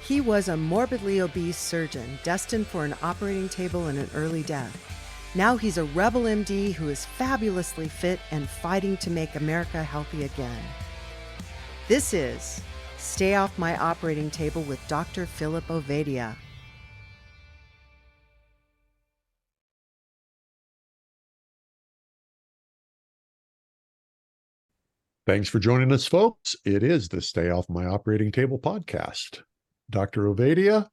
He was a morbidly obese surgeon destined for an operating table and an early death. Now he's a rebel MD who is fabulously fit and fighting to make America healthy again. This is Stay Off My Operating Table with Dr. Philip Ovadia. Thanks for joining us, folks. It is the Stay Off My Operating Table podcast. Dr. Ovadia,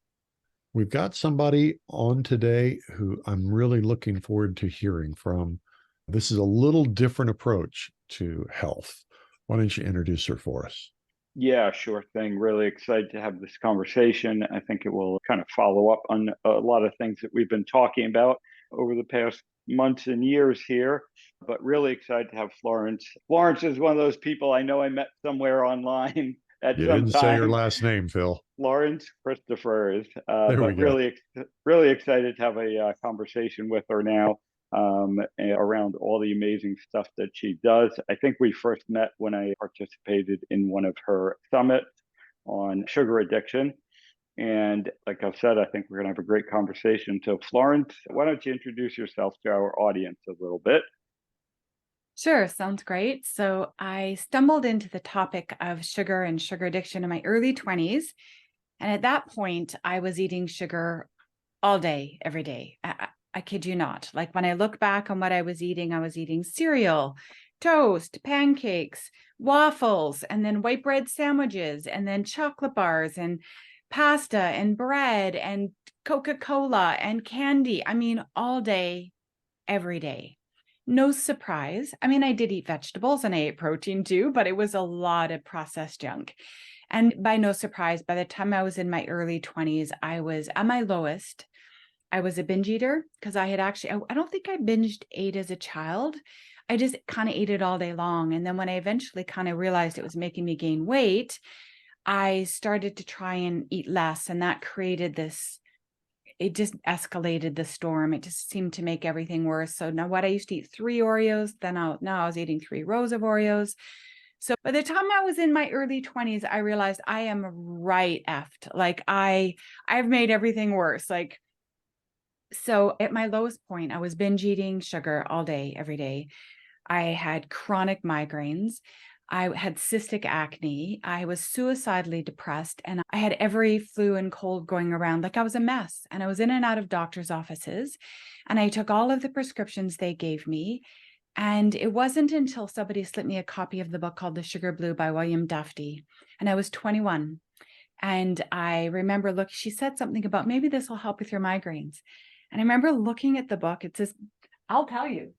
we've got somebody on today who I'm really looking forward to hearing from. This is a little different approach to health. Why don't you introduce her for us? Yeah, sure thing. Really excited to have this conversation. I think it will kind of follow up on a lot of things that we've been talking about over the past months and years here, but really excited to have Florence. Florence is one of those people I know I met somewhere online at You some didn't say your time. last name, Phil. Florence Christophers, There we but go. really excited to have a conversation with her now around all the amazing stuff that she does. I think we first met when I participated in one of her summits on sugar addiction. And like I've said, I think we're going to have a great conversation. So, Florence, why don't you introduce yourself to our audience a little bit? Sure, sounds great. So I stumbled into the topic of sugar and sugar addiction in my early 20s. And at that point, I was eating sugar all day, every day. I kid you not. Like when I look back on what I was eating cereal, toast, pancakes, waffles, and then white bread sandwiches, and then chocolate bars and pasta and bread and Coca-Cola and candy. I mean, all day, every day. No surprise. I mean, I did eat vegetables and I ate protein too, but it was a lot of processed junk. And by no surprise, by the time I was in my early 20s, I was at my lowest. I was a binge eater because I had actually, I don't think I binged ate as a child. I just kind of ate it all day long. And then when I eventually kind of realized it was making me gain weight, I started to try and eat less. And that created this, it just escalated the storm. It just seemed to make everything worse. So now what I used to eat 3 Oreos, now I was eating 3 rows of Oreos. So by the time I was in my early 20s, I realized I am right effed. Like I've made everything worse. Like, so at my lowest point, I was binge eating sugar all day, every day. I had chronic migraines. I had cystic acne. I was suicidally depressed, and I had every flu and cold going around. Like I was a mess, and I was in and out of doctors' offices, and I took all of the prescriptions they gave me. And it wasn't until somebody slipped me a copy of the book called The Sugar Blue by William Duffy, and I was 21. And I remember, she said something about maybe this will help with your migraines. And I remember looking at the book. It says, I'll tell you,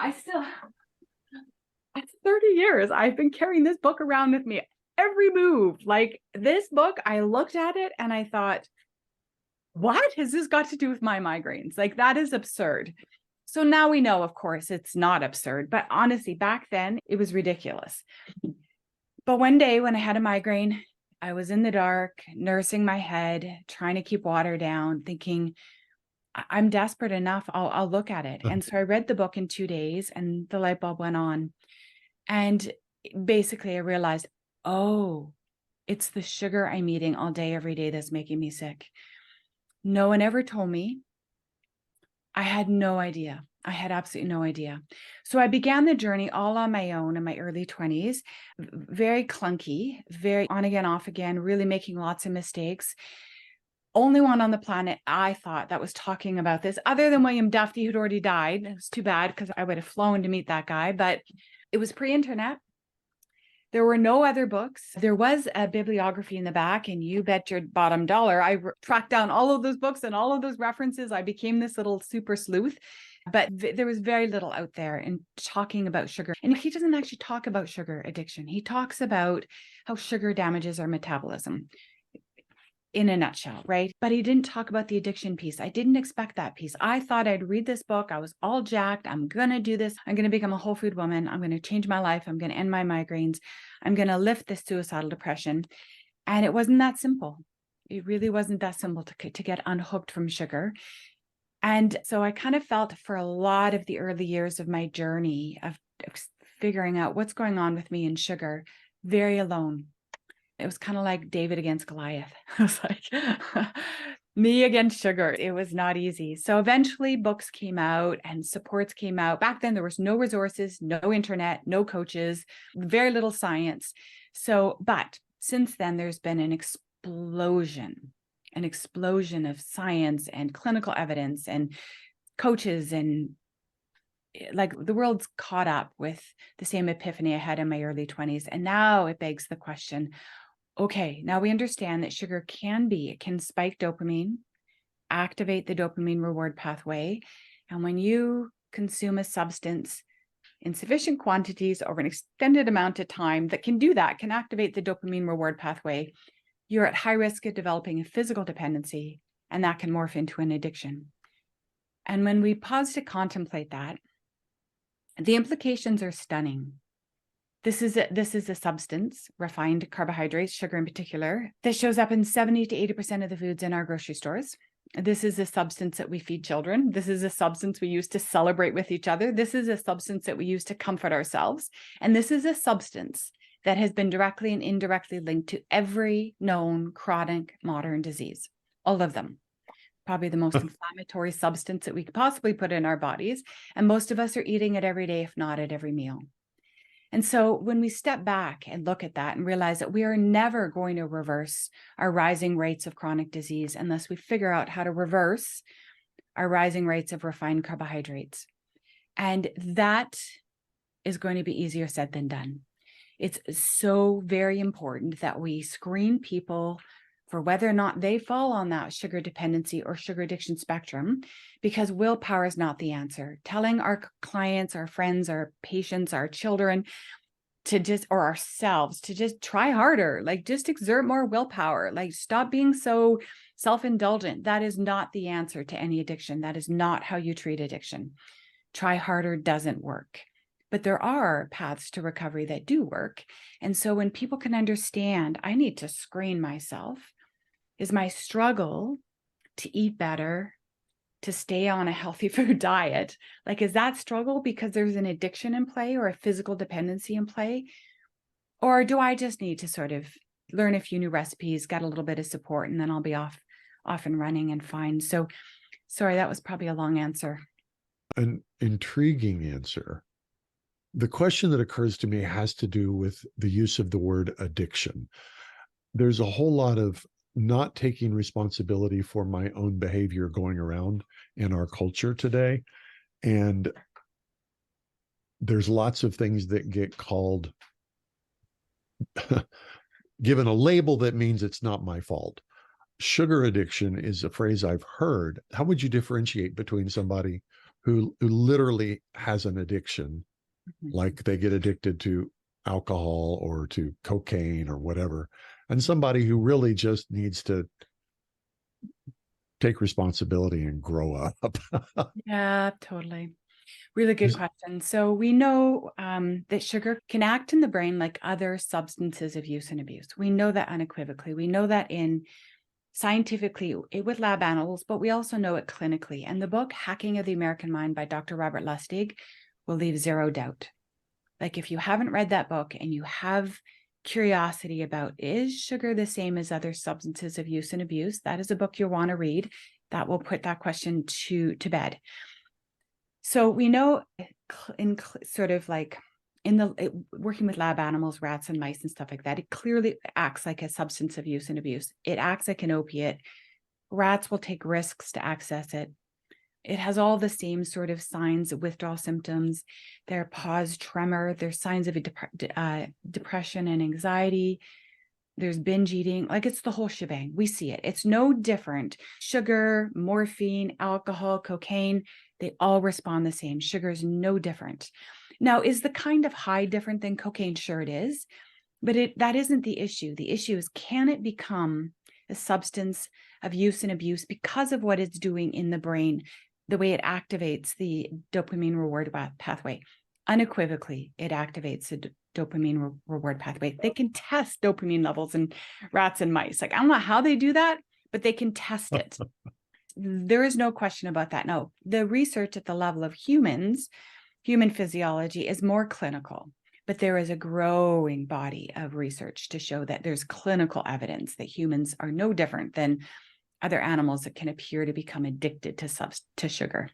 it's 30 years. I've been carrying this book around with me every move. Like this book, I looked at it and I thought, what has this got to do with my migraines? Like that is absurd. So now we know, of course, it's not absurd, but honestly, back then it was ridiculous. But one day when I had a migraine, I was in the dark, nursing my head, trying to keep water down, thinking, I'm desperate enough. I'll look at it. And so I read the book in 2 days and the light bulb went on. And basically I realized, oh, it's the sugar I'm eating all day, every day that's making me sick. No one ever told me. I had no idea. I had absolutely no idea. So I began the journey all on my own in my early 20s, very clunky, very on again, off again, really making lots of mistakes. Only one on the planet I thought that was talking about this, other than William Duffy, who'd already died. It was too bad because I would have flown to meet that guy, but it was pre-internet. There were no other books. There was a bibliography in the back, and you bet your bottom dollar, I tracked down all of those books and all of those references. I became this little super sleuth, but there was very little out there in talking about sugar. And he doesn't actually talk about sugar addiction. He talks about how sugar damages our metabolism in a nutshell, right? But he didn't talk about the addiction piece. I didn't expect that piece. I thought I'd read this book. I was all jacked. I'm going to do this. I'm going to become a whole food woman. I'm going to change my life. I'm going to end my migraines. I'm going to lift this suicidal depression. And it wasn't that simple. It really wasn't that simple to get unhooked from sugar. And so I kind of felt for a lot of the early years of my journey of figuring out what's going on with me and sugar, very alone. It was kind of like David against Goliath. I was like, me against sugar. It was not easy. So eventually books came out and supports came out. Back then, there was no resources, no internet, no coaches, very little science. So, but since then, there's been an explosion of science and clinical evidence and coaches, and like the world's caught up with the same epiphany I had in my early 20s. And now it begs the question, okay, now we understand that sugar it can spike dopamine, activate the dopamine reward pathway. And when you consume a substance in sufficient quantities over an extended amount of time that can do that, can activate the dopamine reward pathway, you're at high risk of developing a physical dependency, and that can morph into an addiction. And when we pause to contemplate that, the implications are stunning. This is a substance, refined carbohydrates, sugar in particular, that shows up in 70 to 80% of the foods in our grocery stores. This is a substance that we feed children. This is a substance we use to celebrate with each other. This is a substance that we use to comfort ourselves. And this is a substance that has been directly and indirectly linked to every known chronic modern disease, all of them. Probably the most inflammatory substance that we could possibly put in our bodies. And most of us are eating it every day, if not at every meal. And so when we step back and look at that and realize that we are never going to reverse our rising rates of chronic disease unless we figure out how to reverse our rising rates of refined carbohydrates. And that is going to be easier said than done. It's so very important that we screen people for whether or not they fall on that sugar dependency or sugar addiction spectrum, because willpower is not the answer. Telling our clients, our friends, our patients, our children or ourselves to just try harder, like just exert more willpower, like stop being so self-indulgent. That is not the answer to any addiction. That is not how you treat addiction. Try harder doesn't work. But there are paths to recovery that do work. And so when people can understand, I need to screen myself. Is my struggle to eat better, to stay on a healthy food diet, like, is that struggle because there's an addiction in play or a physical dependency in play? Or do I just need to sort of learn a few new recipes, get a little bit of support, and then I'll be off and running and fine? So sorry, that was probably a long answer. An intriguing answer. The question that occurs to me has to do with the use of the word addiction. There's a whole lot of not taking responsibility for my own behavior going around in our culture today. And there's lots of things that get called, given a label that means it's not my fault. Sugar addiction is a phrase I've heard. How would you differentiate between somebody who literally has an addiction, like they get addicted to alcohol or to cocaine or whatever, and somebody who really just needs to take responsibility and grow up? Yeah, totally. Really good question. So we know that sugar can act in the brain like other substances of use and abuse. We know that unequivocally. We know that scientifically with lab animals, but we also know it clinically. And the book, Hacking of the American Mind by Dr. Robert Lustig, will leave zero doubt. Like, if you haven't read that book and you have curiosity about, is sugar the same as other substances of use and abuse, that is a book you'll want to read. That will put that question to bed. So we know working with lab animals, rats and mice and stuff like that, it clearly acts like a substance of use and abuse. It acts like an opiate. Rats will take risks to access it. It has all the same sort of signs of withdrawal symptoms. Their pause, tremor, there's signs of depression and anxiety. There's binge eating, like it's the whole shebang. We see it. It's no different. Sugar, morphine, alcohol, cocaine, they all respond the same. Sugar is no different. Now, is the kind of high different than cocaine? Sure it is, but that isn't the issue. The issue is, can it become a substance of use and abuse because of what it's doing in the brain, the way it activates the dopamine reward pathway? Unequivocally, it activates the dopamine reward pathway. They can test dopamine levels in rats and mice. Like, I don't know how they do that, but they can test it. There is no question about that. No, the research at the level of human physiology is more clinical. But there is a growing body of research to show that there's clinical evidence that humans are no different than other animals that can appear to become addicted to sugar.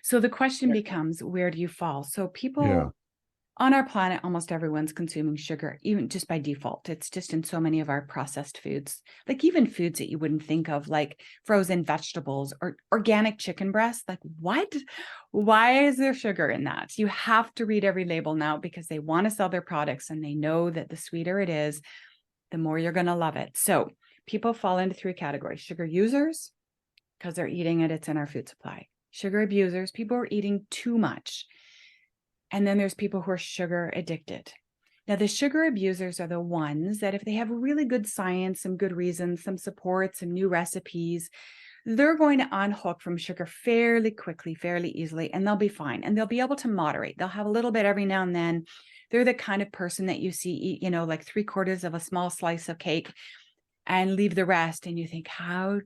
So the question becomes, where do you fall? So people on our planet, almost everyone's consuming sugar, even just by default. It's just in so many of our processed foods, like even foods that you wouldn't think of, like frozen vegetables or organic chicken breast. Like, what? Why is there sugar in that? You have to read every label now because they want to sell their products and they know that the sweeter it is, the more you're going to love it. So people fall into three categories: sugar users, because they're eating it, it's in our food supply; sugar abusers, people who are eating too much; and then there's people who are sugar addicted. Now, the sugar abusers are the ones that if they have really good science, some good reasons, some support, some new recipes, they're going to unhook from sugar fairly quickly, fairly easily, and they'll be fine. And they'll be able to moderate. They'll have a little bit every now and then. They're the kind of person that you see eat, like 3/4 of a small slice of cake and leave the rest. And you think, how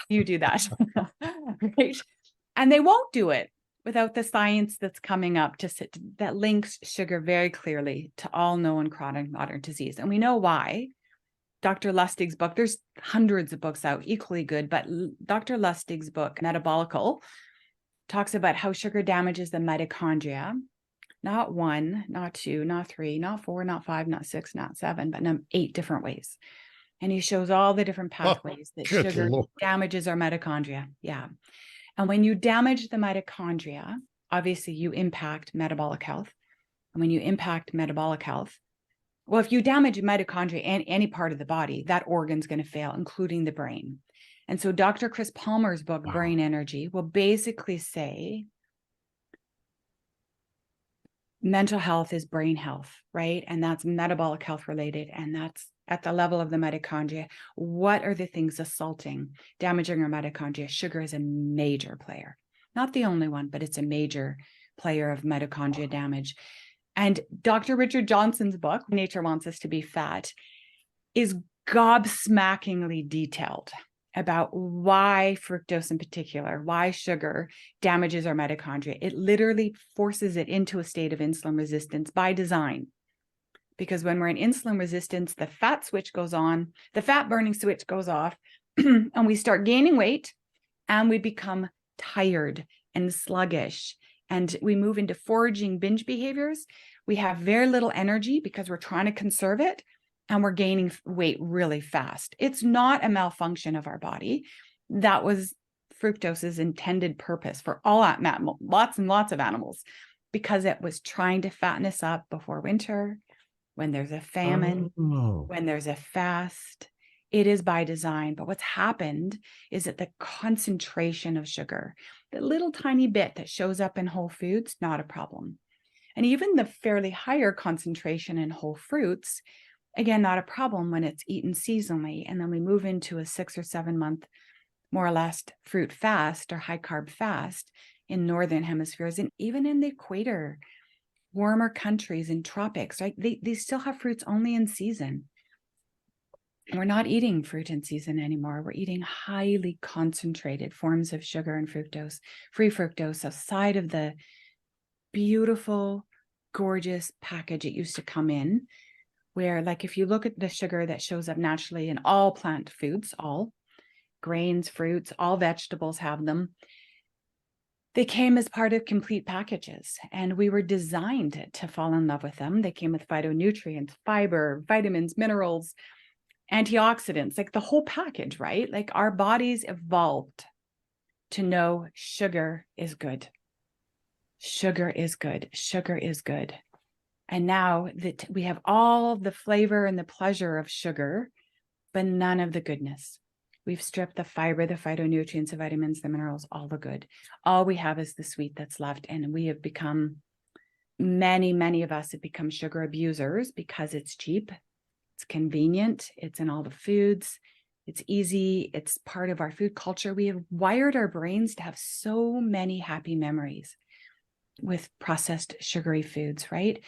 do you do that? Right? And they won't do it without the science that's coming up that links sugar very clearly to all known chronic modern disease. And we know why. Dr. Lustig's book, there's hundreds of books out equally good, but Dr. Lustig's book, Metabolical, talks about how sugar damages the mitochondria. Not 1, not 2, not 3, not 4, not 5, not 6, not 7, but 8 different ways. And he shows all the different pathways that sugar damages our mitochondria. Yeah. And when you damage the mitochondria, obviously you impact metabolic health. And when you impact metabolic health, well, if you damage mitochondria and any part of the body, that organ's going to fail, including the brain. And so Dr. Chris Palmer's book, Brain Energy, will basically say mental health is brain health, right? And that's metabolic health related. And that's at the level of the mitochondria. What are the things assaulting, damaging our mitochondria? Sugar is a major player. Not the only one, but it's a major player of mitochondria damage. And Dr. Richard Johnson's book, Nature Wants Us to Be Fat, is gobsmackingly detailed about why fructose in particular, why sugar damages our mitochondria. It literally forces it into a state of insulin resistance by design. Because when we're in insulin resistance, the fat switch goes on, the fat burning switch goes off, and we start gaining weight and we become tired and sluggish. And we move into foraging binge behaviors. We have very little energy because we're trying to conserve it, and we're gaining weight really fast. It's not a malfunction of our body. That was fructose's intended purpose for all lots and lots of animals, because it was trying to fatten us up before winter, when there's a famine, when there's a fast. It is by design. But what's happened is that the concentration of sugar, the little tiny bit that shows up in whole foods, not a problem. And even the fairly higher concentration in whole fruits, again, not a problem when it's eaten seasonally. And then we move into a 6 or 7 month, more or less, fruit fast or high carb fast in northern hemispheres, and even in the equator, warmer countries in tropics, right? They still have fruits only in season. We're not eating fruit in season anymore. We're eating highly concentrated forms of sugar and fructose, free fructose, aside of the beautiful, gorgeous package it used to come in, where, like, if you look at the sugar that shows up naturally in all plant foods, all grains, fruits, all vegetables have them. They came as part of complete packages, and we were designed to fall in love with them. They came with phytonutrients, fiber, vitamins, minerals, antioxidants, like the whole package, right? Like, our bodies evolved to know sugar is good. Sugar is good. Sugar is good. And now that we have all the flavor and the pleasure of sugar, but none of the goodness. We've stripped the fiber, the phytonutrients, the vitamins, the minerals, all the good. All we have is the sweet that's left. And we have become, many of us have become sugar abusers because it's cheap, it's convenient, it's in all the foods, it's easy, it's part of our food culture. We have wired our brains to have so many happy memories with processed sugary foods, right?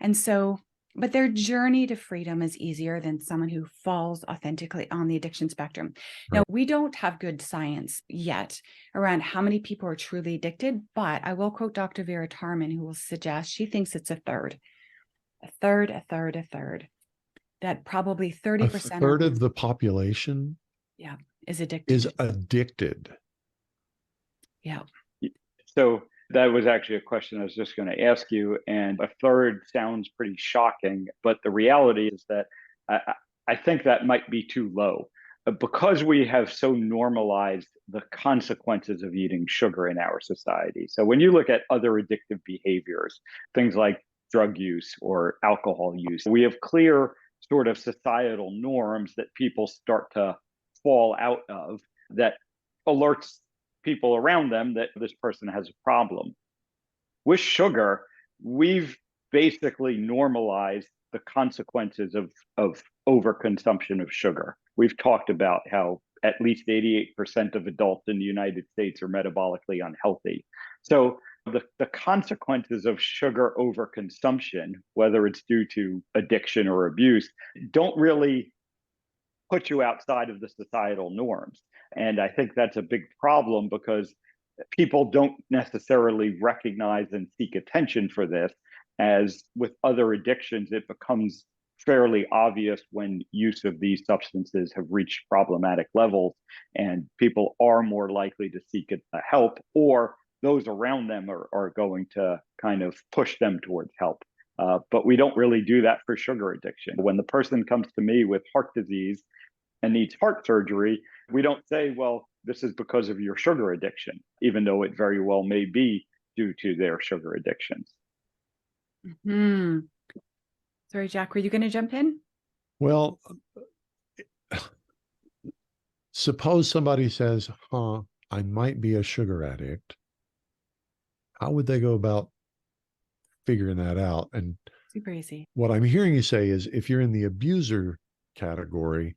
And so but their journey to freedom is easier than someone who falls authentically on the addiction spectrum. Right. Now, we don't have good science yet around how many people are truly addicted, but I will quote Dr. Vera Tarman, who will suggest she thinks it's a third, that probably 30% A third of the population is addicted. is addicted. Yeah. So that was actually a question I was just going to ask you. And a third sounds pretty shocking, but the reality is that I think that might be too low because we have so normalized the consequences of eating sugar in our society. So when you look at other addictive behaviors, things like drug use or alcohol use, we have clear sort of societal norms that people start to fall out of that alerts people around them that this person has a problem. With sugar, we've basically normalized the consequences of overconsumption of sugar. We've talked about how at least 88% of adults in the United States are metabolically unhealthy. So the consequences of sugar overconsumption, whether it's due to addiction or abuse, don't really put you outside of the societal norms. And I think that's a big problem because people don't necessarily recognize and seek attention for this. As with other addictions, it becomes fairly obvious when use of these substances have reached problematic levels, and people are more likely to seek help, or those around them are going to kind of push them towards help. But we don't really do that for sugar addiction. When the person comes to me with heart disease and needs heart surgery, we don't say, well, this is because of your sugar addiction, even though it very well may be due to their sugar addictions. Hmm. Sorry, Jack, were you going to jump in? Well, suppose somebody says, I might be a sugar addict. How would they go about figuring that out? And super easy. What I'm hearing you say is if you're in the abuser category,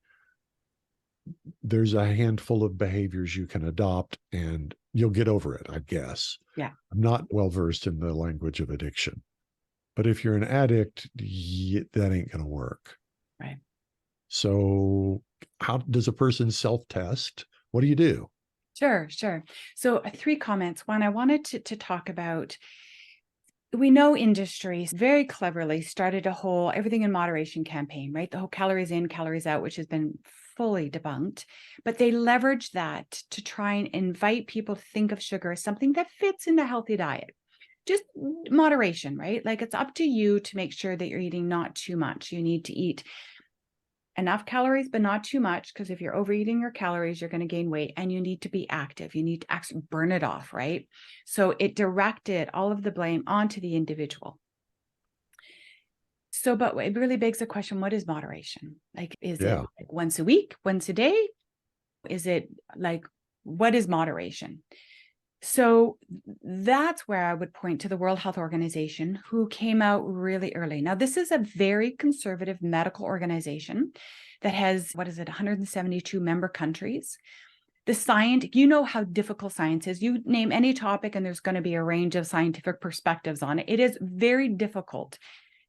there's a handful of behaviors you can adopt and you'll get over it, I guess. Yeah. I'm not well versed in the language of addiction. But if you're an addict, that ain't going to work. Right. So how does a person self-test? What do you do? Sure. So 3 comments. One, I wanted to talk about, we know industries very cleverly started a whole everything in moderation campaign, right? The whole calories in, calories out, which has been fully debunked, but they leverage that to try and invite people to think of sugar as something that fits in the healthy diet. Just moderation, right? Like it's up to you to make sure that you're eating not too much. You need to eat enough calories, but not too much, because if you're overeating your calories, you're going to gain weight, and you need to be active. You need to actually burn it off, right? So it directed all of the blame onto the individual. So, but it really begs the question, what is moderation? Like, is it like once a week, once a day? Is it like, what is moderation? So that's where I would point to the World Health Organization, who came out really early. Now, this is a very conservative medical organization that has, 172 member countries. The science, you know how difficult science is. You name any topic and there's going to be a range of scientific perspectives on it. It is very difficult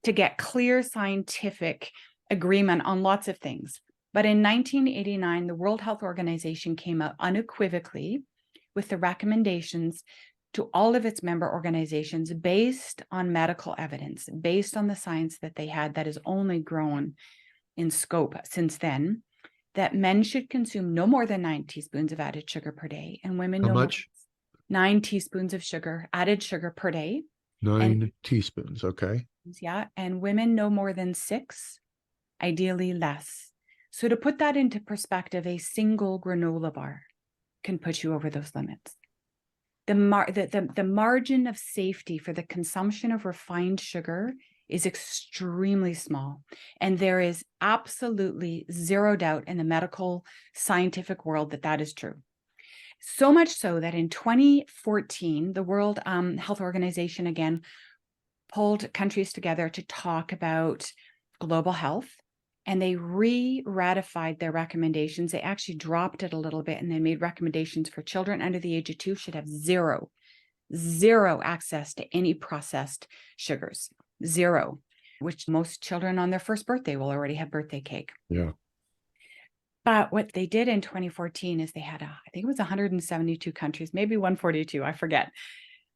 to get clear scientific agreement on lots of things. But in 1989, the World Health Organization came out unequivocally with the recommendations to all of its member organizations based on medical evidence, based on the science that they had that has only grown in scope since then, that men should consume no more than 9 teaspoons of added sugar per day, and women How much? 9 teaspoons of sugar, added sugar per day. 9 teaspoons, okay. Yeah, and women no more than 6, ideally less. So to put that into perspective, a single granola bar can put you over those limits. The margin of safety for the consumption of refined sugar is extremely small. And there is absolutely zero doubt in the medical scientific world that that is true. So much so that in 2014, the World Health Organization again pulled countries together to talk about global health. And they re-ratified their recommendations. They actually dropped it a little bit, and they made recommendations for children under the age of 2 should have zero access to any processed sugars, 0. which most children on their first birthday will already have birthday cake. Yeah. But what they did in 2014 is they had, I think it was 172 countries, maybe 142, I forget.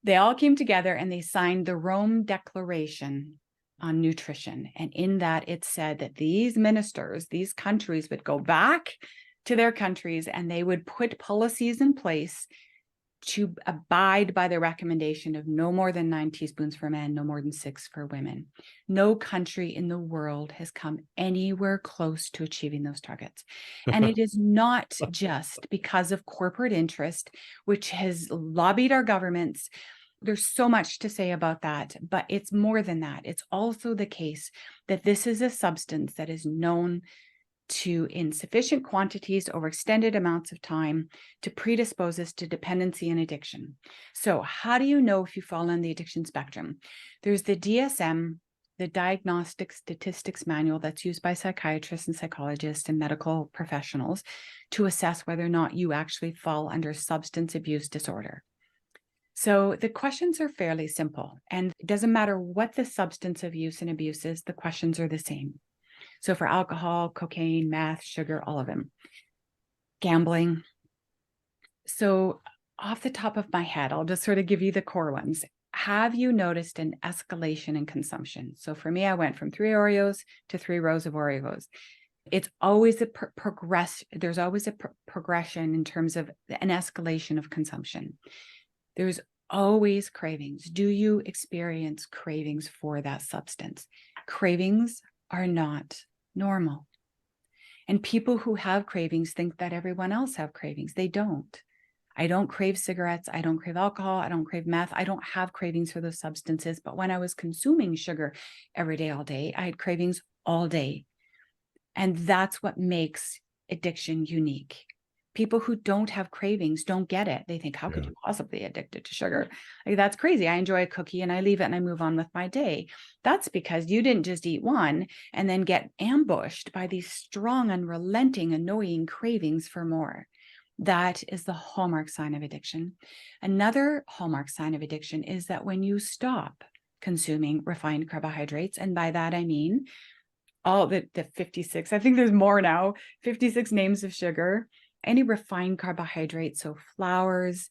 They all came together and they signed the Rome Declaration on Nutrition. And in that, it said that these ministers, these countries would go back to their countries and they would put policies in place to abide by the recommendation of no more than 9 teaspoons for men, no more than 6 for women. No country in the world has come anywhere close to achieving those targets. And it is not just because of corporate interest, which has lobbied our governments. There's so much to say about that, but it's more than that. It's also the case that this is a substance that is known to, in sufficient quantities over extended amounts of time, to predispose us to dependency and addiction. So how do you know if you fall on the addiction spectrum? There's the DSM, the Diagnostic Statistics Manual, that's used by psychiatrists and psychologists and medical professionals to assess whether or not you actually fall under substance abuse disorder. So the questions are fairly simple, and it doesn't matter what the substance of use and abuse is, the questions are the same. So for alcohol, cocaine, meth, sugar, all of them. Gambling. So off the top of my head, I'll just sort of give you the core ones. Have you noticed an escalation in consumption? So for me, I went from 3 Oreos to 3 rows of Oreos. It's always a there's always a progression in terms of an escalation of consumption. There's always cravings. Do you experience cravings for that substance? Cravings are not normal. And people who have cravings think that everyone else have cravings. They don't. I don't crave cigarettes. I don't crave alcohol. I don't crave meth. I don't have cravings for those substances. But when I was consuming sugar every day, all day, I had cravings all day. And that's what makes addiction unique. People who don't have cravings don't get it. They think, how could you possibly be addicted to sugar? Like, that's crazy. I enjoy a cookie and I leave it and I move on with my day. That's because you didn't just eat one and then get ambushed by these strong, unrelenting, annoying cravings for more. That is the hallmark sign of addiction. Another hallmark sign of addiction is that when you stop consuming refined carbohydrates, and by that I mean all the 56, I think there's more now, 56 names of sugar, any refined carbohydrates, so flours,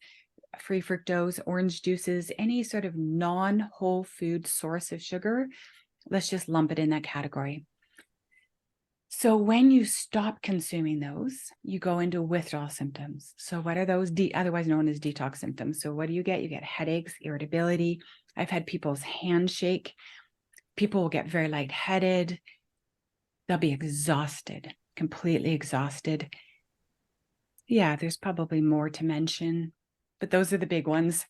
free fructose, orange juices, any sort of non-whole food source of sugar, let's just lump it in that category. So when you stop consuming those, you go into withdrawal symptoms. So what are those? Otherwise known as detox symptoms. So what do you get? You get headaches, irritability. I've had people's hands shake. People will get very lightheaded. They'll be exhausted, completely exhausted. Yeah, there's probably more to mention, but those are the big ones.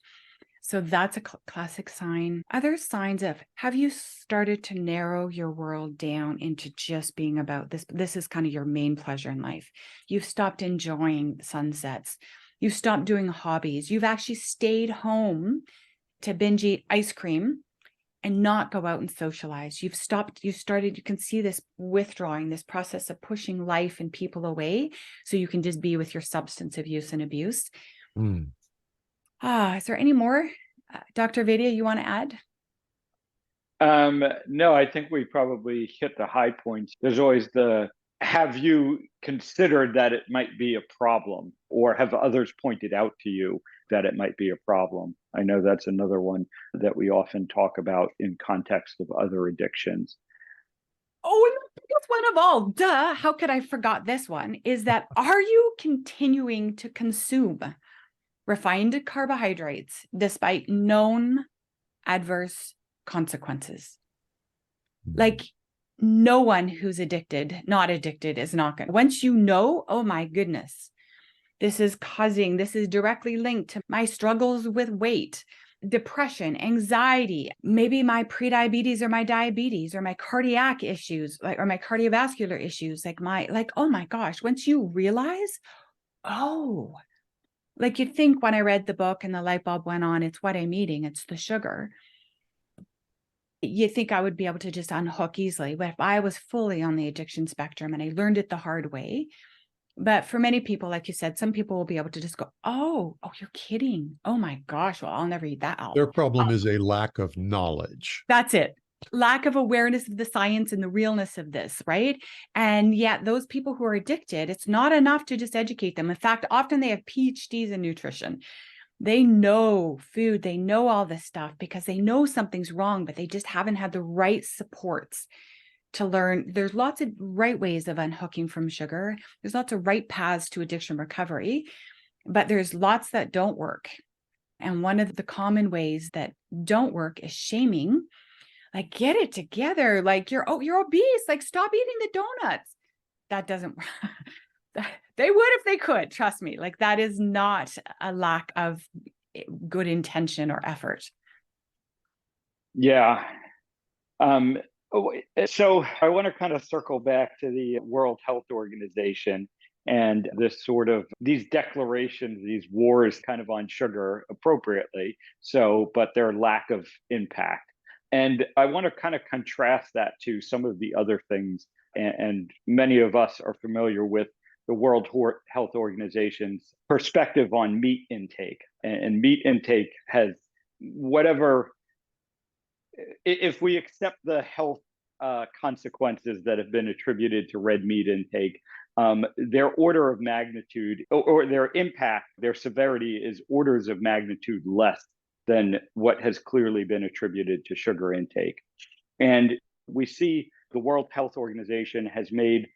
So that's a classic sign. Other signs of, have you started to narrow your world down into just being about this? This is kind of your main pleasure in life. You've stopped enjoying sunsets. You've stopped doing hobbies. You've actually stayed home to binge eat ice cream and not go out and socialize. You can see this withdrawing, this process of pushing life and people away so you can just be with your substance of use and abuse. Is there any more, Dr. Vaidya, you want to add? No, I think we probably hit the high points. There's always have you considered that it might be a problem, or have others pointed out to you that it might be a problem? I know that's another one that we often talk about in context of other addictions. Oh, and the biggest one of all, duh, how could I forgot this one, is that are you continuing to consume refined carbohydrates despite known adverse consequences? Like, no one who's not addicted is not going to. Once you know, oh my goodness, this is directly linked to my struggles with weight, depression, anxiety, maybe my prediabetes or my diabetes or my cardiac issues, or my cardiovascular issues, oh my gosh, once you realize, like, you'd think when I read the book and the light bulb went on, it's what I'm eating, it's the sugar. You think I would be able to just unhook easily, but if I was fully on the addiction spectrum and I learned it the hard way. But for many people, like you said, some people will be able to just go, oh, you're kidding. Oh my gosh, well, I'll never eat that. Their problem is a lack of knowledge. That's it. lack of awareness of the science and the realness of this, right? And yet those people who are addicted, it's not enough to just educate them. In fact, often they have PhDs in nutrition. They know food, they know all this stuff because they know something's wrong, but they just haven't had the right supports to learn. There's lots of right ways of unhooking from sugar. There's lots of right paths to addiction recovery, but there's lots that don't work. And one of the common ways that don't work is shaming. Like, get it together. Like, you're obese. Like, stop eating the donuts. That doesn't work. They would if they could. Trust me. Like, that is not a lack of good intention or effort. Yeah. So I want to kind of circle back to the World Health Organization and this sort of these declarations, these wars kind of on sugar appropriately. So, but their lack of impact. And I want to kind of contrast that to some of the other things. And many of us are familiar with the World Health Organization's perspective on meat intake. And meat intake has whatever, if we accept the health consequences that have been attributed to red meat intake, their order of magnitude or their impact, their severity is orders of magnitude less than what has clearly been attributed to sugar intake. And we see the World Health Organization has made,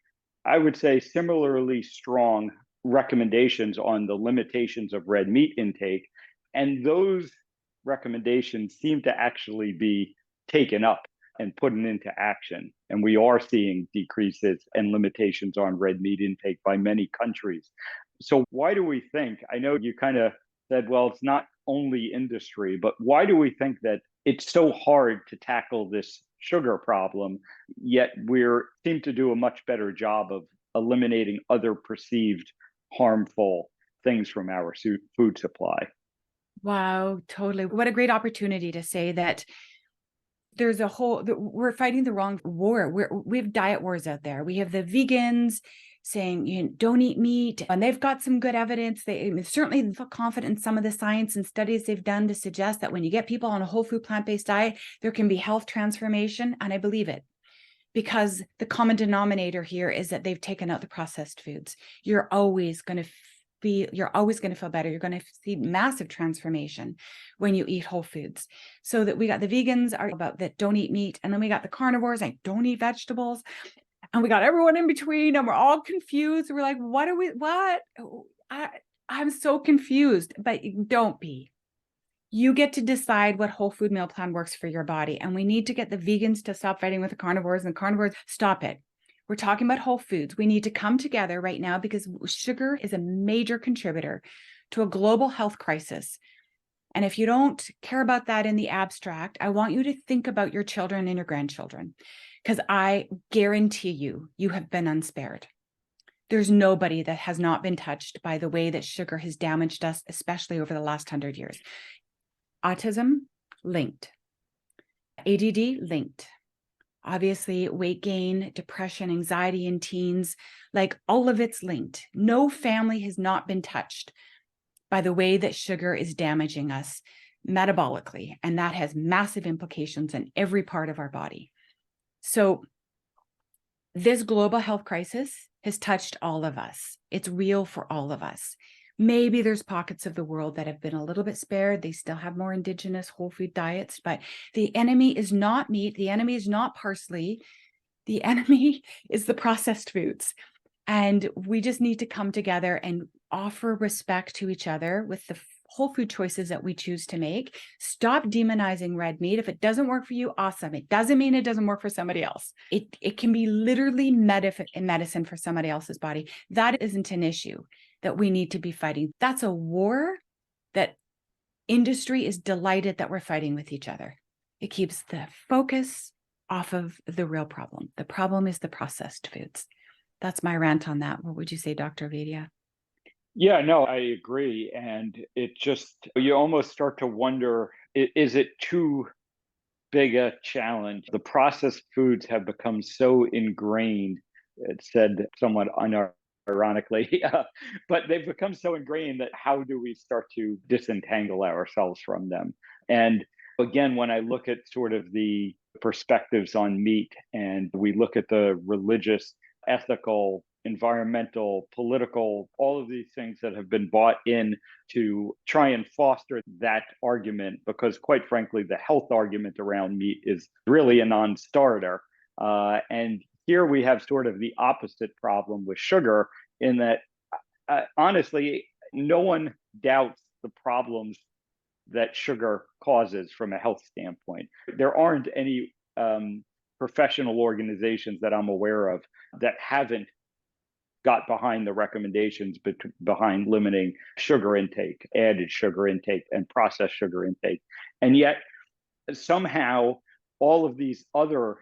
I would say, similarly strong recommendations on the limitations of red meat intake. And those recommendations seem to actually be taken up and put into action. And we are seeing decreases and limitations on red meat intake by many countries. So why do we think, I know you kind of said, well, it's not only industry, but why do we think that it's so hard to tackle this sugar problem, yet we seem to do a much better job of eliminating other perceived harmful things from our food supply? Wow, totally. What a great opportunity to say that there's we're fighting the wrong war. We have diet wars out there. We have the vegans saying, you know, don't eat meat, and they've got some good evidence. They certainly feel confident in some of the science and studies they've done to suggest that when you get people on a whole food plant-based diet, there can be health transformation. And I believe it, because the common denominator here is that they've taken out the processed foods. You're always going to feel better. You're going to see massive transformation when you eat whole foods. So that we got the vegans are about that don't eat meat. And then we got the carnivores like don't eat vegetables. And we got everyone in between and we're all confused. We're like, I'm so confused, but don't be. You get to decide what whole food meal plan works for your body. And we need to get the vegans to stop fighting with the carnivores, and the carnivores stop it. We're talking about whole foods. We need to come together right now because sugar is a major contributor to a global health crisis. And if you don't care about that in the abstract, I want you to think about your children and your grandchildren, because I guarantee you have been unspared. There's nobody that has not been touched by the way that sugar has damaged us, especially over the last 100 years. Autism, linked. ADD, linked. Obviously, weight gain, depression, anxiety in teens, like all of it's linked. No family has not been touched by the way that sugar is damaging us metabolically, and that has massive implications in every part of our body. So this global health crisis has touched all of us. It's real for all of us. Maybe there's pockets of the world that have been a little bit spared. They still have more indigenous whole food diets, but the enemy is not meat. The enemy is not parsley. The enemy is the processed foods. And we just need to come together and offer respect to each other with the whole food choices that we choose to make. Stop demonizing red meat. If it doesn't work for you, awesome. It doesn't mean it doesn't work for somebody else. It can be literally medicine for somebody else's body. That isn't an issue that we need to be fighting. That's a war that industry is delighted that we're fighting with each other. It keeps the focus off of the real problem. The problem is the processed foods. That's my rant on that. What would you say, Dr. Ovadia? Yeah, no, I agree. And it just, you almost start to wonder, is it too big a challenge? The processed foods have become so ingrained, it's said somewhat unironically, but they've become so ingrained that how do we start to disentangle ourselves from them? And again, when I look at sort of the perspectives on meat, and we look at the religious, ethical, environmental, political, all of these things that have been bought in to try and foster that argument, because quite frankly, the health argument around meat is really a non-starter. And here we have sort of the opposite problem with sugar, in that honestly, no one doubts the problems that sugar causes from a health standpoint. There aren't any professional organizations that I'm aware of that haven't got behind the recommendations behind limiting sugar intake, added sugar intake, and processed sugar intake. And yet, somehow, all of these other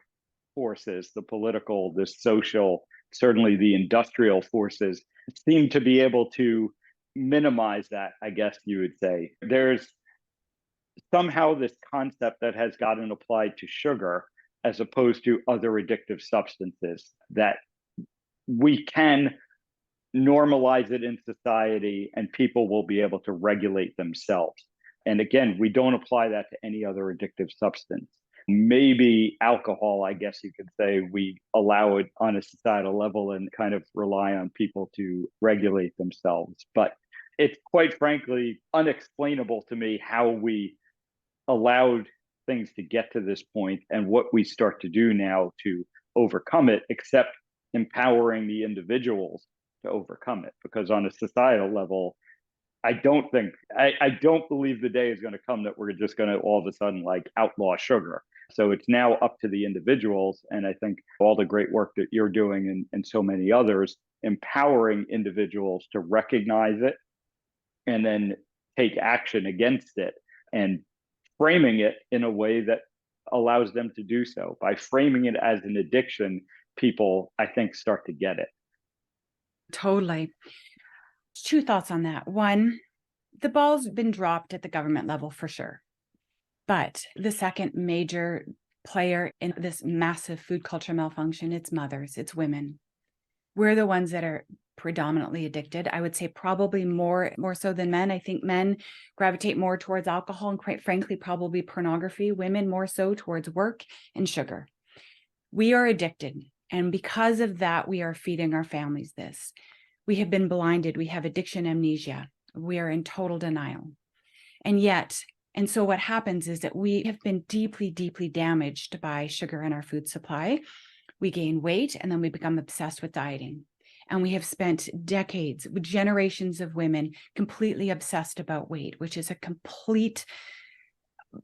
forces, the political, the social, certainly the industrial forces, seem to be able to minimize that, I guess you would say. There's somehow this concept that has gotten applied to sugar as opposed to other addictive substances, that we can normalize it in society and people will be able to regulate themselves. And again, we don't apply that to any other addictive substance. Maybe alcohol, I guess you could say, we allow it on a societal level and kind of rely on people to regulate themselves. But it's quite frankly unexplainable to me how we allowed things to get to this point and what we start to do now to overcome it, except empowering the individuals to overcome it. Because on a societal level, I don't believe the day is going to come that we're just going to all of a sudden like outlaw sugar. So it's now up to the individuals. And I think all the great work that you're doing and so many others, empowering individuals to recognize it and then take action against it, and framing it in a way that allows them to do so. By framing it as an addiction, people, I think, start to get it. Totally. Two thoughts on that. One, the ball's been dropped at the government level for sure. But the second major player in this massive food culture malfunction, it's mothers, it's women. We're the ones that are predominantly addicted. I would say probably more so than men. I think men gravitate more towards alcohol and, quite frankly, probably pornography. Women more so towards work and sugar. We are addicted. And because of that, we are feeding our families this. We have been blinded. We have addiction amnesia. We are in total denial. And so what happens is that we have been deeply, deeply damaged by sugar in our food supply. We gain weight and then we become obsessed with dieting. And we have spent decades with generations of women completely obsessed about weight, which is a complete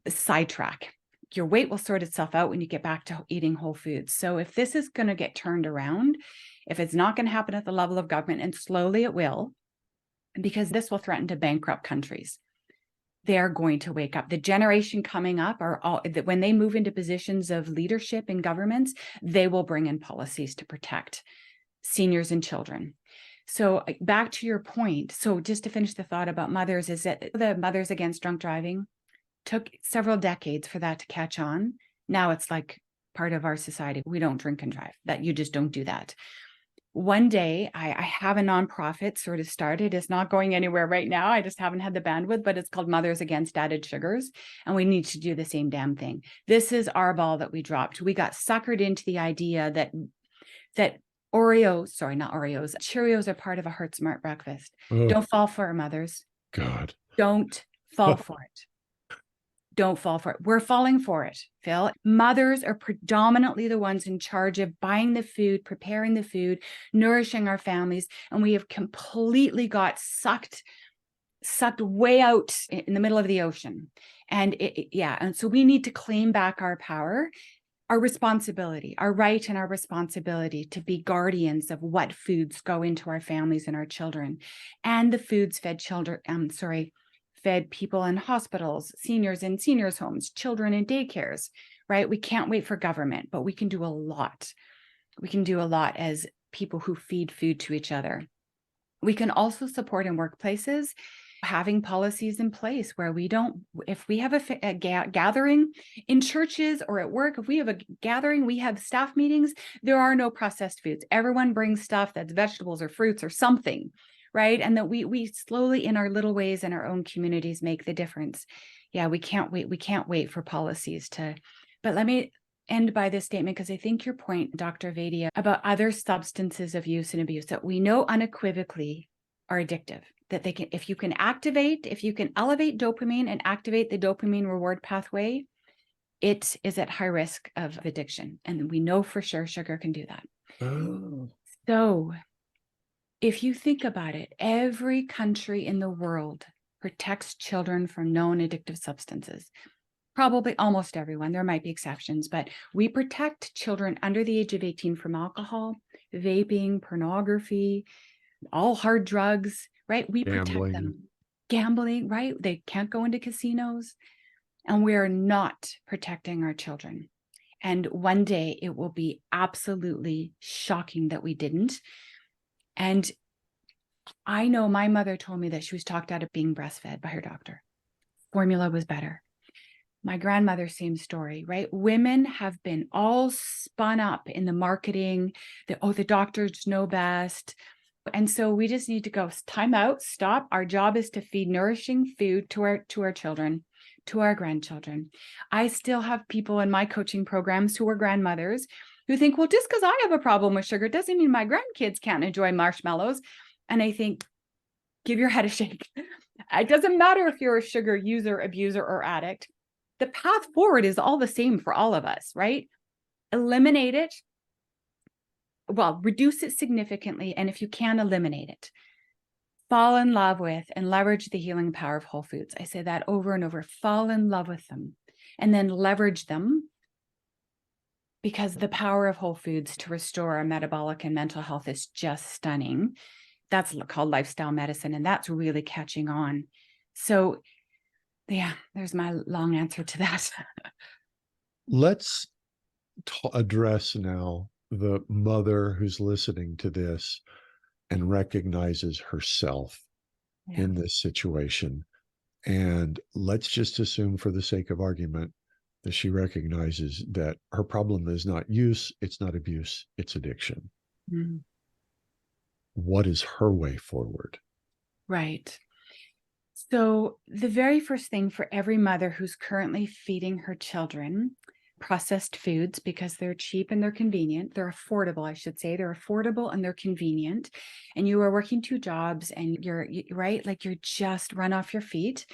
sidetrack. Your weight will sort itself out when you get back to eating whole foods. So if this is going to get turned around, if it's not going to happen at the level of government, and slowly it will, because this will threaten to bankrupt countries, they are going to wake up. The generation coming up are all, when they move into positions of leadership in governments, they will bring in policies to protect seniors and children. So back to your point. So just to finish the thought about mothers, is that the Mothers Against Drunk Driving took several decades for that to catch on. Now it's like part of our society. We don't drink and drive. That you just don't do that. One day, I have a nonprofit sort of started. It's not going anywhere right now. I just haven't had the bandwidth, but it's called Mothers Against Added Sugars. And we need to do the same damn thing. This is our ball that we dropped. We got suckered into the idea that Cheerios are part of a Heart Smart breakfast. Oh, don't fall for it, mothers. God. Don't fall for it. Don't fall for it. We're falling for it, Phil. Mothers are predominantly the ones in charge of buying the food, preparing the food, nourishing our families. And we have completely got sucked way out in the middle of the ocean. And and so we need to claim back our power, our responsibility, our right and our responsibility to be guardians of what foods go into our families and our children, and the foods fed people in hospitals, seniors in seniors' homes, children in daycares, right? We can't wait for government, but we can do a lot. We can do a lot as people who feed food to each other. We can also support in workplaces, having policies in place where if we have a gathering in churches or at work, if we have a gathering, we have staff meetings, there are no processed foods. Everyone brings stuff that's vegetables or fruits or something, right? And that we slowly, in our little ways in our own communities, make the difference. Yeah, we can't wait. We can't wait for policies but end by this statement because I think your point, Dr. Vadia, about other substances of use and abuse that we know unequivocally are addictive, that they can, if you can elevate dopamine and activate the dopamine reward pathway, it is at high risk of addiction. And we know for sure sugar can do that. Oh. So if you think about it, every country in the world protects children from known addictive substances. Probably almost everyone. There might be exceptions, but we protect children under the age of 18 from alcohol, vaping, pornography, all hard drugs, right? We protect them. Gambling, right? They can't go into casinos. And we are not protecting our children. And one day it will be absolutely shocking that we didn't. And I know my mother told me that she was talked out of being breastfed by her doctor. Formula was better. My grandmother, same story, right? Women have been all spun up in the marketing, the doctors know best. And so we just need to go time out, stop. Our job is to feed nourishing food to our children, to our grandchildren. I still have people in my coaching programs who are grandmothers who think, well, just because I have a problem with sugar doesn't mean my grandkids can't enjoy marshmallows. And I think, give your head a shake. It doesn't matter if you're a sugar user, abuser, or addict. The path forward is all the same for all of us, right? Eliminate it. Well, reduce it significantly. And if you can, eliminate it. Fall in love with and leverage the healing power of whole foods. I say that over and over. Fall in love with them and then leverage them, because the power of whole foods to restore our metabolic and mental health is just stunning. That's called lifestyle medicine, and that's really catching on. So yeah, there's my long answer to that. Let's address now the mother who's listening to this and recognizes herself in this situation. And let's just assume, for the sake of argument, that she recognizes that her problem is not use, it's not abuse, it's addiction. Mm-hmm. What is her way forward? Right. So the very first thing for every mother who's currently feeding her children processed foods, because they're cheap and they're convenient, they're affordable, I should say, they're affordable and they're convenient, and you are working 2 jobs and you're right, like you're just run off your feet.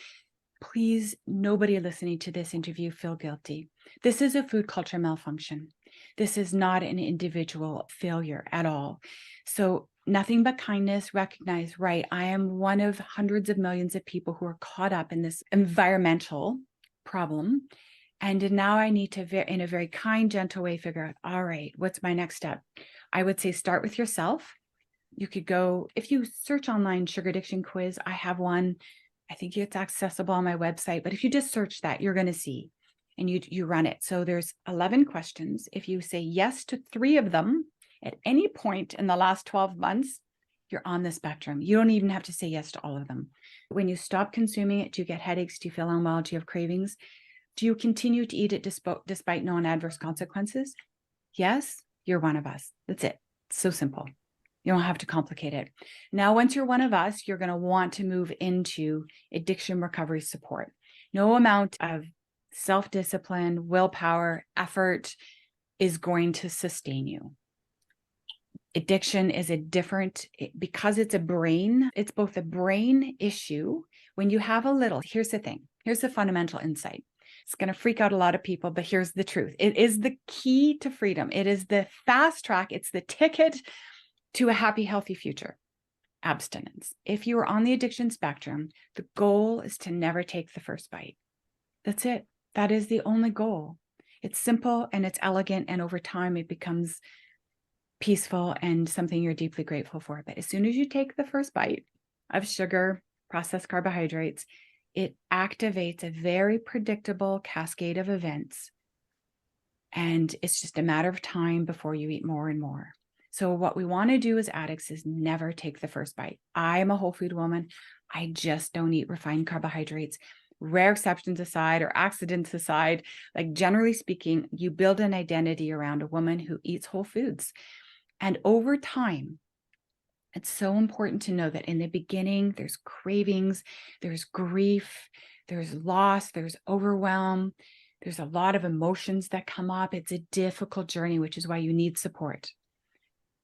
Please, nobody listening to this interview feel guilty. This is a food culture malfunction. This is not an individual failure at all. So nothing but kindness, recognize, right, I am one of hundreds of millions of people who are caught up in this environmental problem. And now I need to, in a very kind, gentle way, figure out, all right, what's my next step? I would say start with yourself. You could go, if you search online sugar addiction quiz, I have one. I think it's accessible on my website, but if you just search that, you're going to see, and you run it. So there's 11 questions. If you say yes to 3 of them at any point in the last 12 months, you're on the spectrum. You don't even have to say yes to all of them. When you stop consuming it, do you get headaches? Do you feel unwell? Do you have cravings? Do you continue to eat it despite known adverse consequences? Yes, you're one of us. That's it. It's so simple. You don't have to complicate it. Now, once you're one of us, you're going to want to move into addiction recovery support. No amount of self-discipline, willpower, effort is going to sustain you. Addiction is because it's both a brain issue. When you have a little, here's the thing. Here's the fundamental insight. It's going to freak out a lot of people, but here's the truth. It is the key to freedom. It is the fast track. It's the ticket to a happy, healthy future. Abstinence. If you are on the addiction spectrum, the goal is to never take the first bite. That's it. That is the only goal. It's simple and it's elegant, and over time it becomes peaceful and something you're deeply grateful for. But as soon as you take the first bite of sugar, processed carbohydrates, it activates a very predictable cascade of events. And it's just a matter of time before you eat more and more. So what we want to do as addicts is never take the first bite. I am a whole food woman. I just don't eat refined carbohydrates. Rare exceptions aside, or accidents aside, like generally speaking, you build an identity around a woman who eats whole foods. And over time, it's so important to know that in the beginning, there's cravings, there's grief, there's loss, there's overwhelm. There's a lot of emotions that come up. It's a difficult journey, which is why you need support.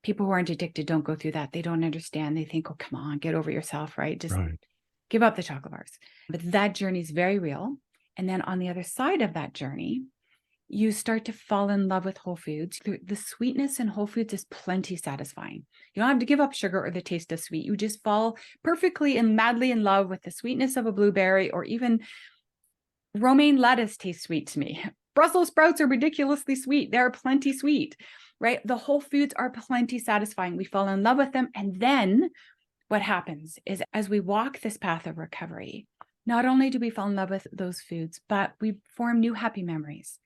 People who aren't addicted don't go through that. They don't understand. They think, oh, come on, get over yourself, right? Just give up the chocolate bars. But that journey is very real. And then on the other side of that journey, you start to fall in love with whole foods. The sweetness in whole foods is plenty satisfying. You don't have to give up sugar or the taste of sweet. You just fall perfectly and madly in love with the sweetness of a blueberry, or even romaine lettuce tastes sweet to me. Brussels sprouts are ridiculously sweet. They're plenty sweet, right? The whole foods are plenty satisfying. We fall in love with them. And then what happens is, as we walk this path of recovery, not only do we fall in love with those foods, but we form new happy memories.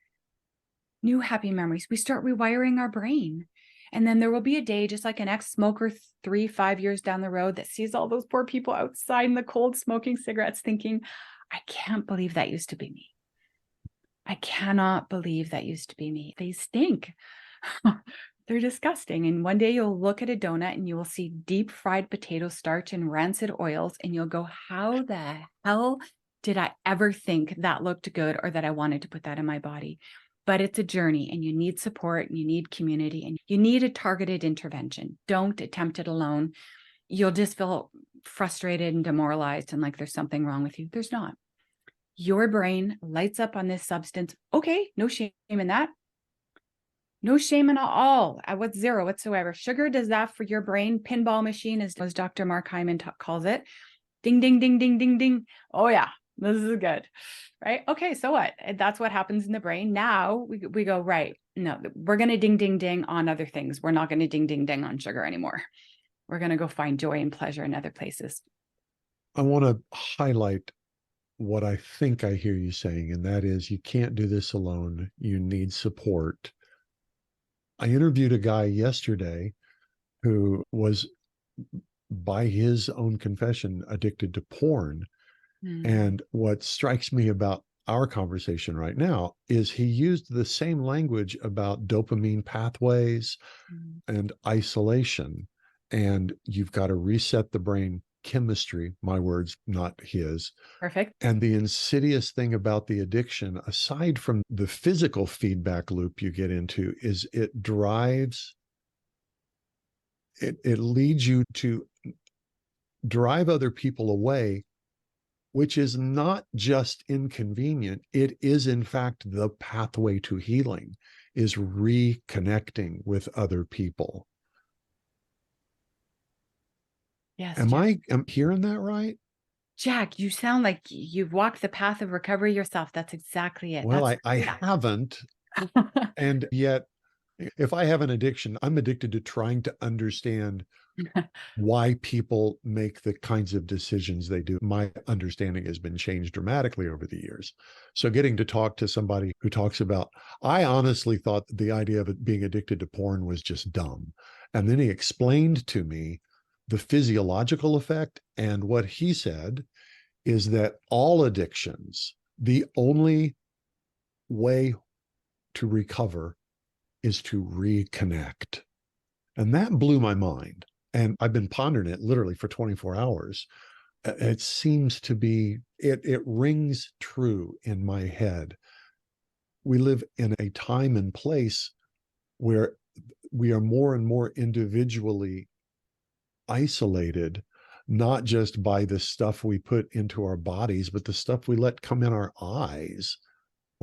New happy memories. We start rewiring our brain. And then there will be a day, just like an ex-smoker 3-5 years down the road, that sees all those poor people outside in the cold smoking cigarettes thinking, I can't believe that used to be me. I cannot believe that used to be me. They stink. They're disgusting. And one day you'll look at a donut and you will see deep fried potato starch and rancid oils, and you'll go, how the hell did I ever think that looked good, or that I wanted to put that in my body? But it's a journey, and you need support, and you need community, and you need a targeted intervention. Don't attempt it alone. You'll just feel frustrated and demoralized and like there's something wrong with you. There's not. Your brain lights up on this substance. Okay, no shame in that. No shame at all. What's zero whatsoever. Sugar does that for your brain. Pinball machine, as Dr. Mark Hyman calls it. Ding, ding, ding, ding, ding, ding. Oh yeah, this is good, right? Okay, so what? That's what happens in the brain. Now we go, right, no, we're going to ding, ding, ding on other things. We're not going to ding, ding, ding on sugar anymore. We're going to go find joy and pleasure in other places. I want to highlight what I think I hear you saying, and that is, you can't do this alone. You need support. I interviewed a guy yesterday who was, by his own confession, addicted to porn. And what strikes me about our conversation right now is he used the same language about dopamine pathways and isolation. And you've got to reset the brain chemistry, my words, not his. Perfect. And the insidious thing about the addiction, aside from the physical feedback loop you get into, is it drives, it leads you to drive other people away, which is not just inconvenient. It is, in fact, the pathway to healing, is reconnecting with other people. Yes. Am I hearing that right? Jack, you sound like you've walked the path of recovery yourself. That's exactly it. Well, I haven't. And yet, if I have an addiction, I'm addicted to trying to understand why people make the kinds of decisions they do. My understanding has been changed dramatically over the years. So getting to talk to somebody who talks about, I honestly thought the idea of it being addicted to porn was just dumb. And then he explained to me the physiological effect. And what he said is that all addictions, the only way to recover is to reconnect. And that blew my mind. And I've been pondering it literally for 24 hours. It seems to be, it rings true in my head. We live in a time and place where we are more and more individually isolated, not just by the stuff we put into our bodies, but the stuff we let come in our eyes.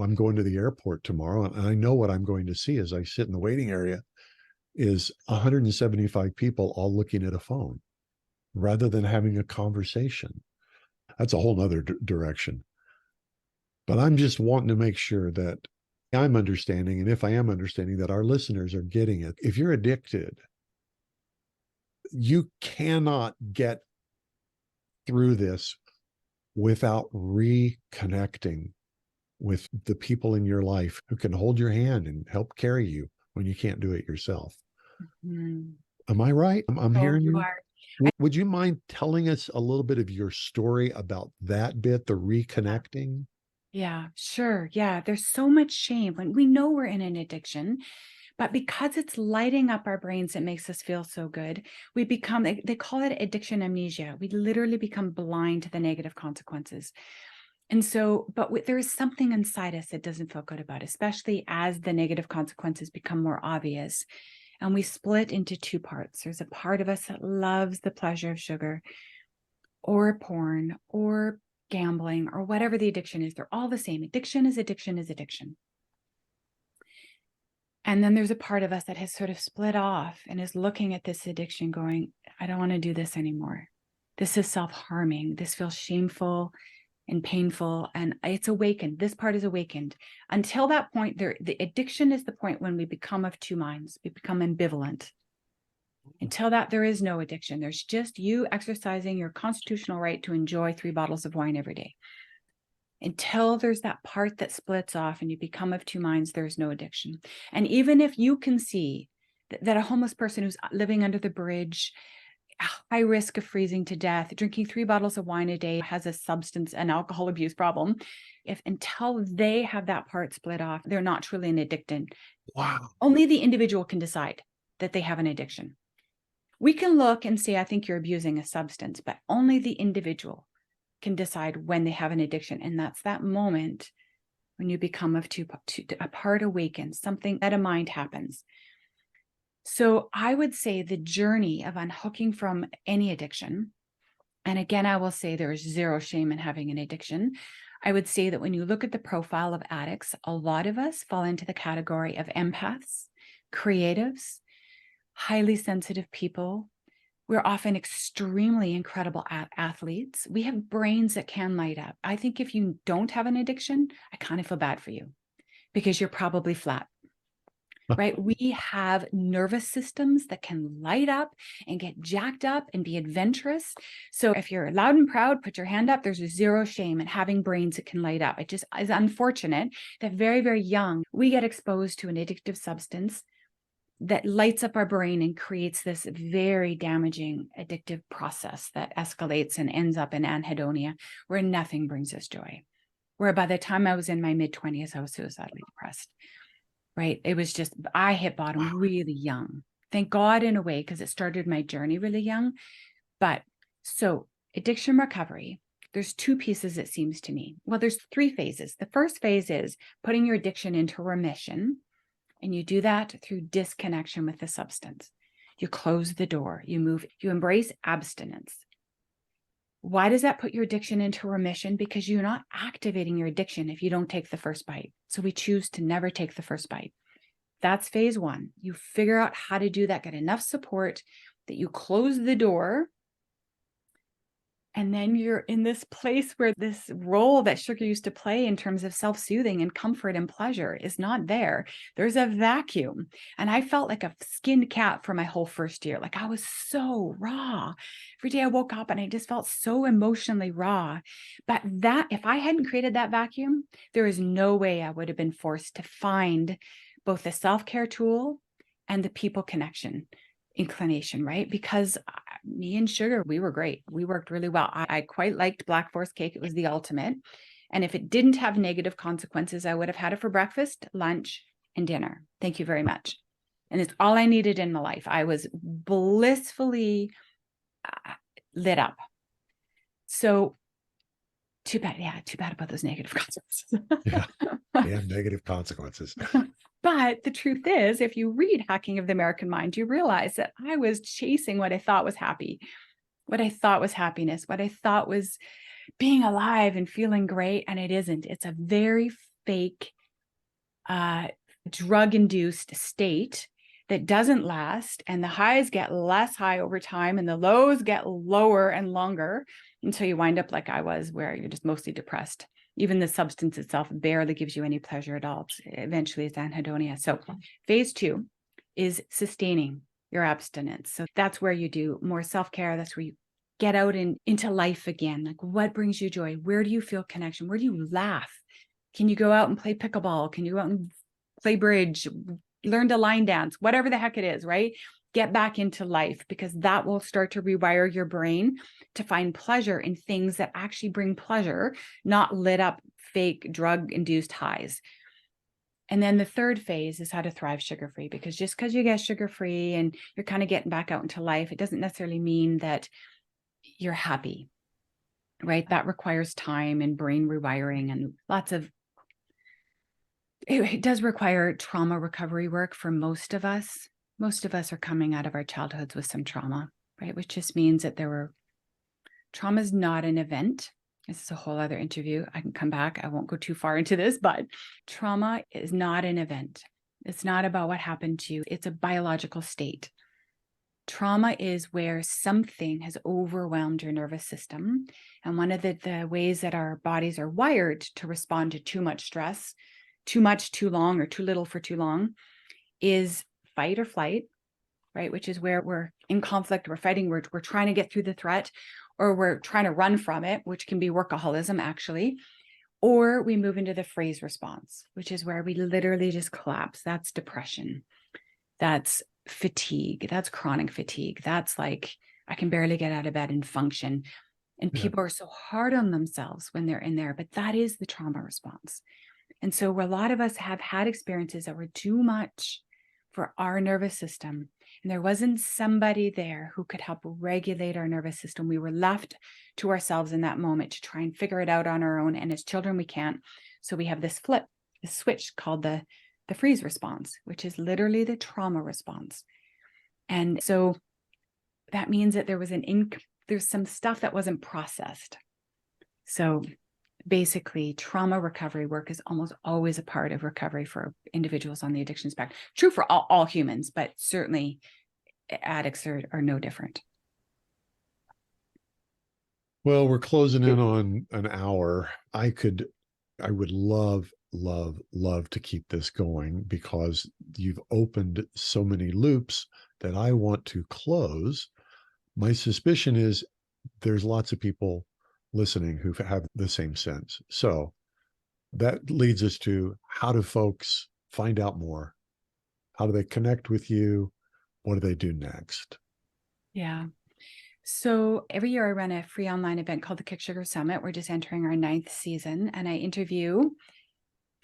I'm going to the airport tomorrow, and I know what I'm going to see as I sit in the waiting area is 175 people all looking at a phone rather than having a conversation. That's a whole nother direction. But I'm just wanting to make sure that I'm understanding, and if I am understanding, that our listeners are getting it. If you're addicted, you cannot get through this without reconnecting with the people in your life who can hold your hand and help carry you when you can't do it yourself. Am I right? I'm hearing you. Would you mind telling us a little bit of your story about that bit, the reconnecting? Yeah, sure. Yeah, there's so much shame when we know we're in an addiction, but because it's lighting up our brains, it makes us feel so good. We become, they call it addiction amnesia. We literally become blind to the negative consequences. And so, but there is something inside us that doesn't feel good about it, especially as the negative consequences become more obvious. And we split into two parts. There's a part of us that loves the pleasure of sugar or porn or gambling or whatever the addiction is. They're all the same. Addiction is addiction is addiction. And then there's a part of us that has sort of split off and is looking at this addiction going, I don't want to do this anymore. This is self-harming. This feels shameful and painful. And it's awakened. This part is awakened. Until that point, the addiction is the point when we become of two minds. We become ambivalent. Until that, there is no addiction. There's just you exercising your constitutional right to enjoy 3 bottles of wine every day. Until there's that part that splits off and you become of two minds, there's no addiction. And even if you can see that a homeless person who's living under the bridge, high risk of freezing to death, drinking 3 bottles of wine a day, has a substance and alcohol abuse problem, if until they have that part split off, they're not truly an addicted. Wow. Only the individual can decide that they have an addiction. We can look and say, I think you're abusing a substance, but only the individual can decide when they have an addiction. And that's that moment when you become of two, a part awakens, something that a mind happens. So I would say the journey of unhooking from any addiction, and again, I will say there is zero shame in having an addiction. I would say that when you look at the profile of addicts, a lot of us fall into the category of empaths, creatives, highly sensitive people. We're often extremely incredible athletes. We have brains that can light up. I think if you don't have an addiction, I kind of feel bad for you because you're probably flat, right? We have nervous systems that can light up and get jacked up and be adventurous. So if you're loud and proud, put your hand up. There's zero shame in having brains that can light up. It just is unfortunate that very, very young, we get exposed to an addictive substance that lights up our brain and creates this very damaging addictive process that escalates and ends up in anhedonia, where nothing brings us joy. Where by the time I was in my mid-20s, I was suicidally depressed, right? It was just, I hit bottom really young. Thank God in a way, because it started my journey really young. But so addiction recovery, there's 2 pieces, it seems to me. Well, there's 3 phases. The first phase is putting your addiction into remission. And you do that through disconnection with the substance. You close the door, you embrace abstinence. Why does that put your addiction into remission? Because you're not activating your addiction if you don't take the first bite. So we choose to never take the first bite. That's phase 1. You figure out how to do that, get enough support that you close the door. And then you're in this place where this role that sugar used to play in terms of self-soothing and comfort and pleasure is not there. There's a vacuum. And I felt like a skinned cat for my whole first year. Like I was so raw. Every day I woke up and I just felt so emotionally raw. But that, if I hadn't created that vacuum, there is no way I would have been forced to find both the self-care tool and the people connection inclination, right? Because me and sugar, we were great. We worked really well. I quite liked Black Forest cake. It was the ultimate. And if it didn't have negative consequences, I would have had it for breakfast, lunch, and dinner. Thank you very much. And it's all I needed in my life. I was blissfully lit up. So too bad. Yeah, too bad about those negative consequences. Yeah. And negative consequences. But the truth is, if you read Hacking of the American Mind, you realize that I was chasing what I thought was happy, what I thought was happiness, what I thought was being alive and feeling great. And it isn't. It's a very fake, drug-induced state that doesn't last. And the highs get less high over time and the lows get lower and longer until you wind up like I was, where you're just mostly depressed. Even the substance itself barely gives you any pleasure at all. Eventually it's anhedonia. So phase 2 is sustaining your abstinence. So that's where you do more self-care. That's where you get out into life again. Like what brings you joy? Where do you feel connection? Where do you laugh? Can you go out and play pickleball? Can you go out and play bridge? Learn to line dance? Whatever the heck it is, right? Get back into life, because that will start to rewire your brain to find pleasure in things that actually bring pleasure, not lit up fake drug-induced highs. And then the third phase is how to thrive sugar-free, because just because you get sugar-free and you're kind of getting back out into life, it doesn't necessarily mean that you're happy. right? That requires time and brain rewiring and it does require trauma recovery work for most of us. Most of us are coming out of our childhoods with some trauma, right? Which just means that trauma is not an event. This is a whole other interview. I can come back. I won't go too far into this, but trauma is not an event. It's not about what happened to you. It's a biological state. Trauma is where something has overwhelmed your nervous system. And one of the ways that our bodies are wired to respond to too much stress, too much, too long, or too little for too long, is fight or flight, right? Which is where we're in conflict, we're fighting, we're trying to get through the threat, or we're trying to run from it, which can be workaholism actually. Or we move into the freeze response, which is where we literally just collapse. That's depression. That's fatigue. That's chronic fatigue. That's like, I can barely get out of bed and function. And people are so hard on themselves when they're in there, but that is the trauma response. And so a lot of us have had experiences that were too much for our nervous system. And there wasn't somebody there who could help regulate our nervous system. We were left to ourselves in that moment to try and figure it out on our own. And as children, we can't. So we have this switch called the freeze response, which is literally the trauma response. And so that means that there was there's some stuff that wasn't processed. So basically, trauma recovery work is almost always a part of recovery for individuals on the addiction spectrum. True for all humans, but certainly addicts are no different. Well, we're closing in on an hour. I would love to keep this going because you've opened so many loops that I want to close. My suspicion is there's lots of people listening who have the same sense. So that leads us to, how do folks find out more? How do they connect with you? What do they do next? Yeah. So every year I run a free online event called the Kick Sugar Summit. We're just entering our 9th season, and I interview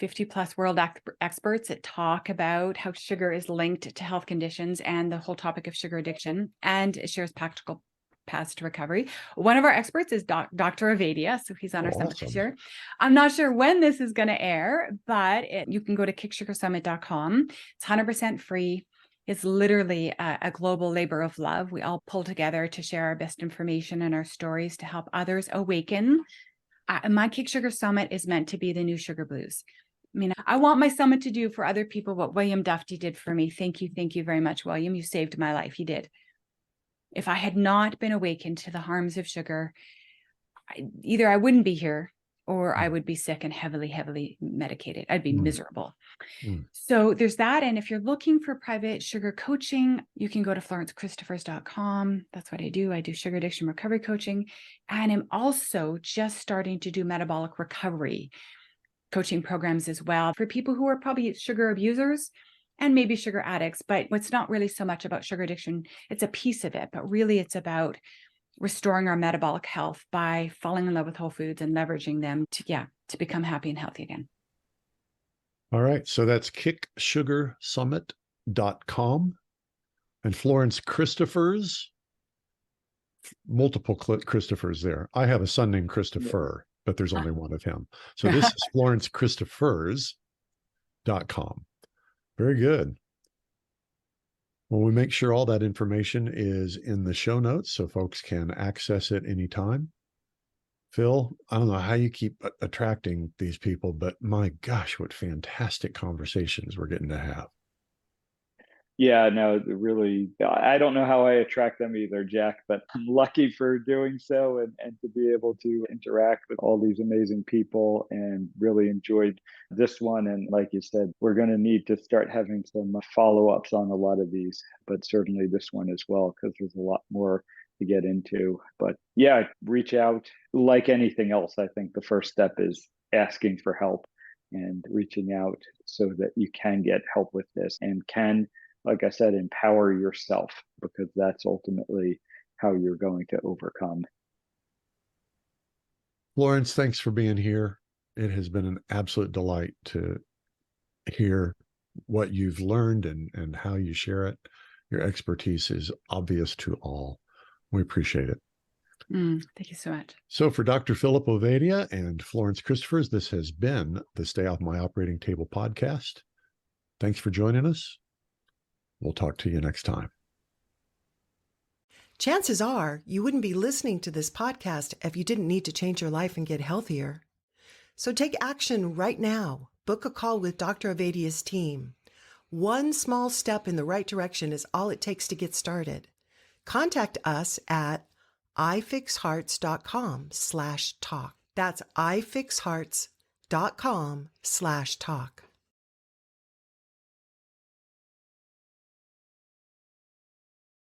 50 plus world experts that talk about how sugar is linked to health conditions and the whole topic of sugar addiction, and it shares practical paths to recovery. One of our experts is Dr. Avadia, so he's on our summit this year. I'm not sure when this is going to air, but you can go to kicksugarsummit.com. It's 100% free. It's literally a global labor of love. We all pull together to share our best information and our stories to help others awaken. My Kick Sugar Summit is meant to be the new Sugar Blues. I mean, I want my summit to do for other people what William Duffy did for me. Thank you very much, William. You saved my life. He did. If I had not been awakened to the harms of sugar, either I wouldn't be here or I would be sick and heavily medicated. I'd be miserable. So there's that. And if you're looking for private sugar coaching, you can go to florencechristophers.com. That's what I do. I do sugar addiction recovery coaching. And I'm also just starting to do metabolic recovery coaching programs as well for people who are probably sugar abusers and maybe sugar addicts. But it's not really so much about sugar addiction. It's a piece of it, but really it's about restoring our metabolic health by falling in love with whole foods and leveraging them to become happy and healthy again. All right. So that's kicksugarsummit.com. And Florence Christophers, multiple Christophers there. I have a son named Christopher, but there's only one of him. So this is FlorenceChristophers.com. Very good. Well, we make sure all that information is in the show notes so folks can access it anytime. Phil, I don't know how you keep attracting these people, but my gosh, what fantastic conversations we're getting to have. Yeah, no, really, I don't know how I attract them either, Jack, but I'm lucky for doing so and to be able to interact with all these amazing people and really enjoyed this one. And like you said, we're going to need to start having some follow-ups on a lot of these, but certainly this one as well, because there's a lot more to get into. But yeah, reach out. Like anything else, I think the first step is asking for help and reaching out so that you can get help with this and can, like I said, empower yourself, because that's ultimately how you're going to overcome. Florence, thanks for being here. It has been an absolute delight to hear what you've learned and how you share it. Your expertise is obvious to all. We appreciate it. Thank you so much. So for Dr. Philip Ovadia and Florence Christophers, this has been the Stay Off My Operating Table podcast. Thanks for joining us. We'll talk to you next time. Chances are you wouldn't be listening to this podcast if you didn't need to change your life and get healthier. So take action right now. Book a call with Dr. Ovadia's team. One small step in the right direction is all it takes to get started. Contact us at ifixhearts.com/talk. That's ifixhearts.com/talk.